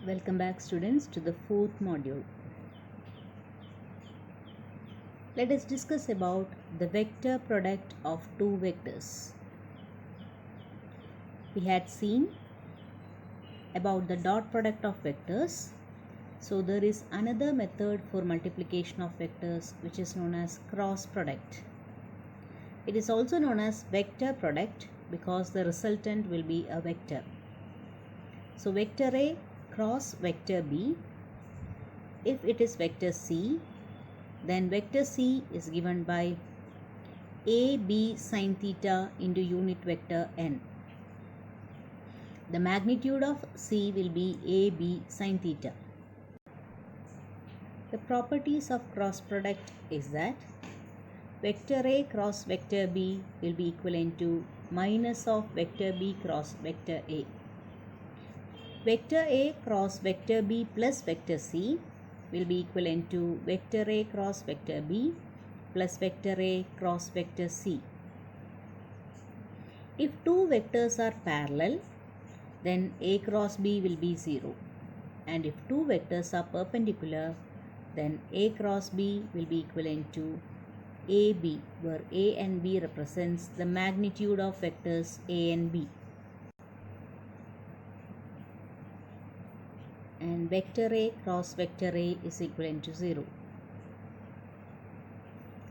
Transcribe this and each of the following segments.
Welcome back students to the fourth module. Let us discuss about the vector product of two vectors. We had seen about the dot product of vectors. So there is another method for multiplication of vectors which is known as cross product. It is also known as vector product because the resultant will be a vector. So vector A cross vector B, if it is vector C, then vector C is given by AB sin theta into unit vector n. The magnitude of C will be AB sin theta. The properties of cross product is that vector A cross vector B will be equivalent to minus of vector B cross vector A. Vector A cross vector B plus vector C will be equivalent to vector A cross vector B plus vector A cross vector C. If two vectors are parallel, then A cross B will be 0. And if two vectors are perpendicular, then A cross B will be equivalent to AB, where A and B represents the magnitude of vectors A and B. And vector A cross vector A is equivalent to 0.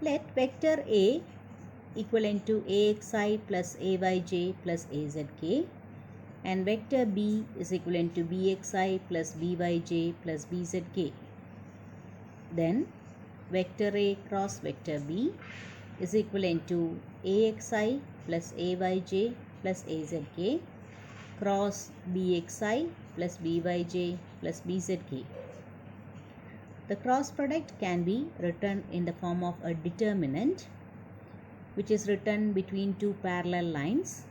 Let vector A equivalent to AXI plus AYJ plus AZK and vector B is equivalent to BXI plus BYJ plus BZK. Then vector A cross vector B is equivalent to AXI plus AYJ plus AZK cross BXI plus BYJ plus BZK. The cross product can be written in the form of a determinant which is written between two parallel lines,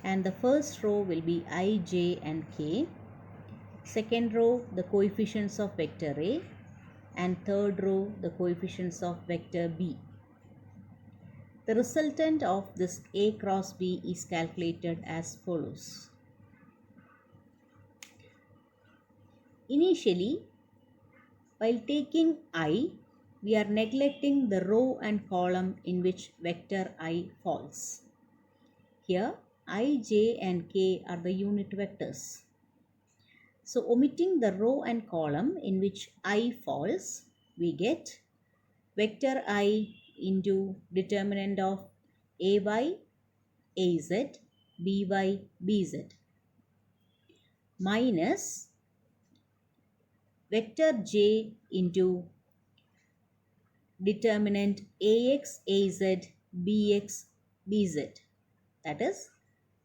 and the first row will be I, J and K, second row the coefficients of vector A, and third row the coefficients of vector B. The resultant of this A cross B is calculated as follows. Initially, while taking I, we are neglecting the row and column in which vector I falls. Here, I, J and K are the unit vectors. So, omitting the row and column in which I falls, we get vector I into determinant of AY, AZ, BY, BZ minus vector J into determinant AX, AZ, BX, BZ. That is,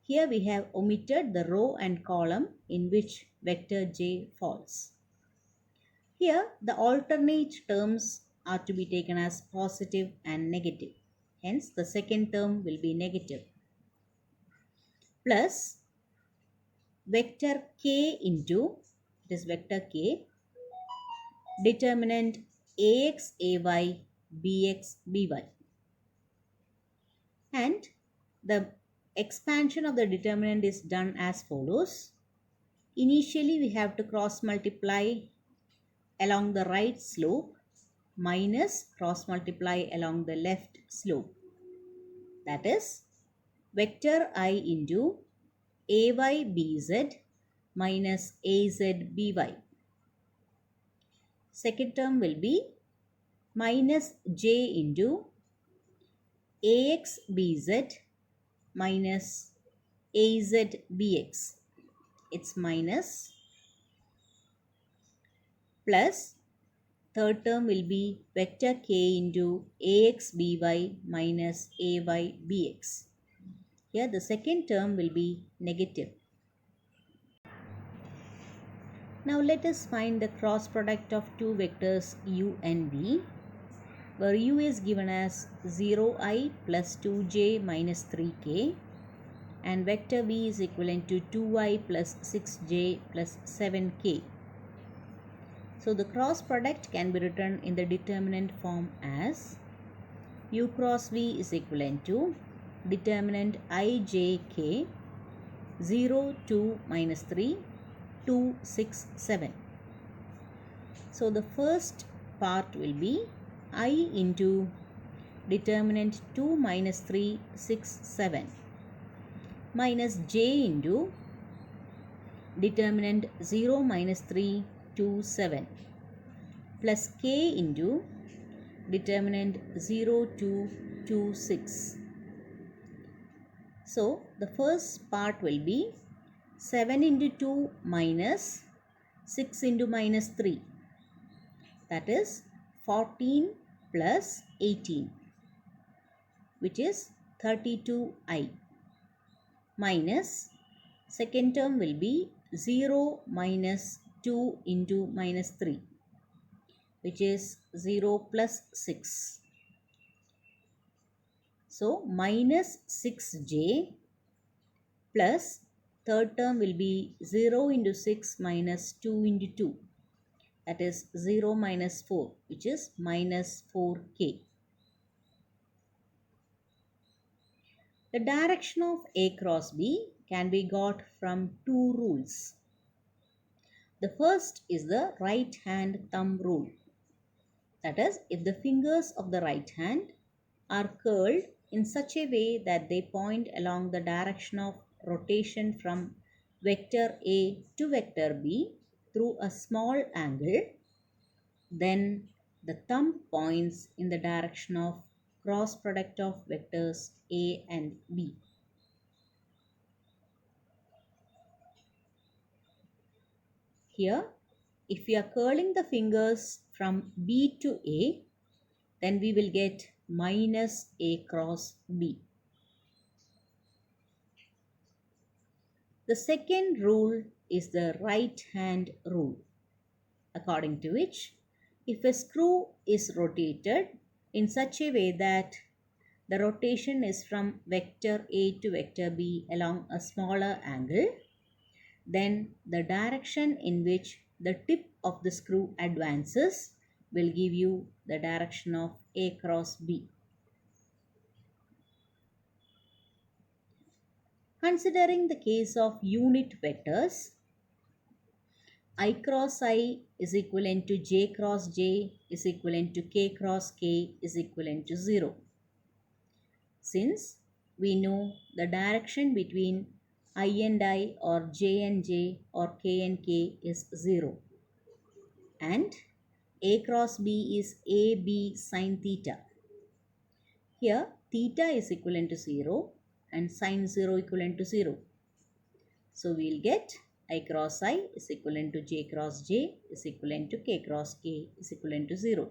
here we have omitted the row and column in which vector J falls. Here the alternate terms are to be taken as positive and negative. Hence the second term will be negative. Plus vector K into, it is vector K, determinant AX, AY, BX, BY. And the expansion of the determinant is done as follows. Initially we have to cross multiply along the right slope minus cross multiply along the left slope. That is vector I into AYBZ minus AZBY. Second term will be minus J into AXBZ minus AZBX. It's minus plus third term will be vector K into AXBY minus AYBX. Here the second term will be negative. Now let us find the cross product of two vectors u and v, where u is given as 0i plus 2j minus 3k and vector v is equivalent to 2i plus 6j plus 7k. So the cross product can be written in the determinant form as u cross v is equivalent to determinant ijk 0, 2, minus 3 2, 6, 7. So the first part will be I into determinant 2 minus 3, 6, 7 minus j into determinant 0 minus 3, 2, 7 plus k into determinant 0, 2, 2, 6. So the first part will be 7 into 2 minus 6 into minus 3, that is 14 plus 18, which is 32i, minus second term will be 0 minus 2 into minus 3, which is 0 plus 6. So minus 6j plus third term will be 0 into 6 minus 2 into 2, that is 0 minus 4, which is minus 4k. The direction of A cross B can be got from two rules. The first is the right hand thumb rule. That is, if the fingers of the right hand are curled in such a way that they point along the direction of rotation from vector A to vector B through a small angle, then the thumb points in the direction of cross product of vectors A and B. Here, if we are curling the fingers from B to A, then we will get minus A cross B. The second rule is the right hand rule, according to which if a screw is rotated in such a way that the rotation is from vector A to vector B along a smaller angle, then the direction in which the tip of the screw advances will give you the direction of A cross B. Considering the case of unit vectors, I cross I is equivalent to j cross j is equivalent to k cross k is equivalent to 0. Since we know the direction between I and I or j and j or k and k is 0, and A cross B is AB sine theta. Here theta is equivalent to 0 and sine 0 equivalent to 0. So we will get I cross I is equivalent to j cross j is equivalent to k cross k is equivalent to 0.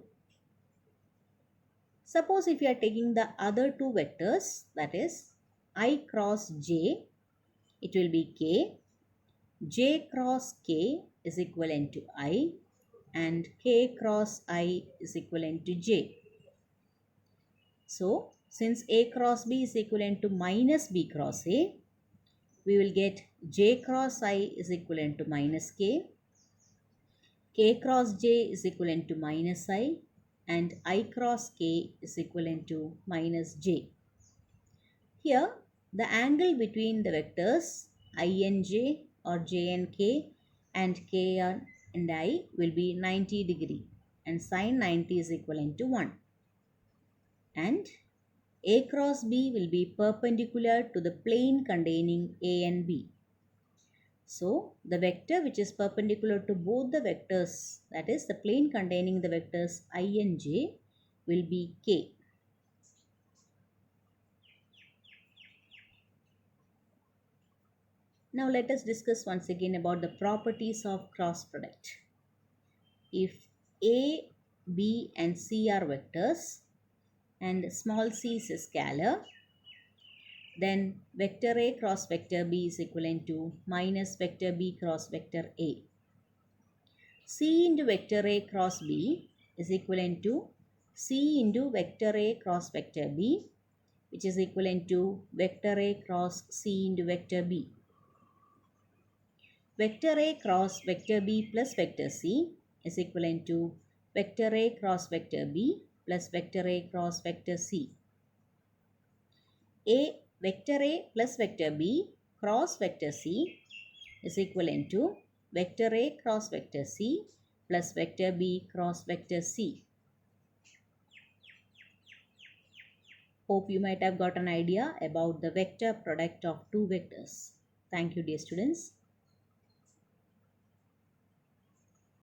Suppose if you are taking the other two vectors, that is I cross j, it will be k, j cross k is equivalent to I, and k cross I is equivalent to j. So since A cross B is equivalent to minus B cross A, we will get j cross I is equivalent to minus k cross j is equivalent to minus I, and I cross k is equivalent to minus j. Here, the angle between the vectors I and j or j and k and I will be 90 degree, and sine 90 is equivalent to 1. And A cross B will be perpendicular to the plane containing A and B. So, the vector which is perpendicular to both the vectors, that is the plane containing the vectors I and j, will be k. Now let us discuss once again about the properties of cross product. If A, B and C are vectors and small c is a scalar, then vector A cross vector B is equivalent to minus vector B cross vector A. C into vector A cross B is equivalent to C into vector A cross vector B, which is equivalent to vector A cross C into vector B. Vector A cross vector B plus vector C is equivalent to vector A cross vector B plus vector A cross vector C. Vector A plus vector B cross vector C is equivalent to vector A cross vector C plus vector B cross vector C. Hope you might have got an idea about the vector product of two vectors. Thank you, dear students.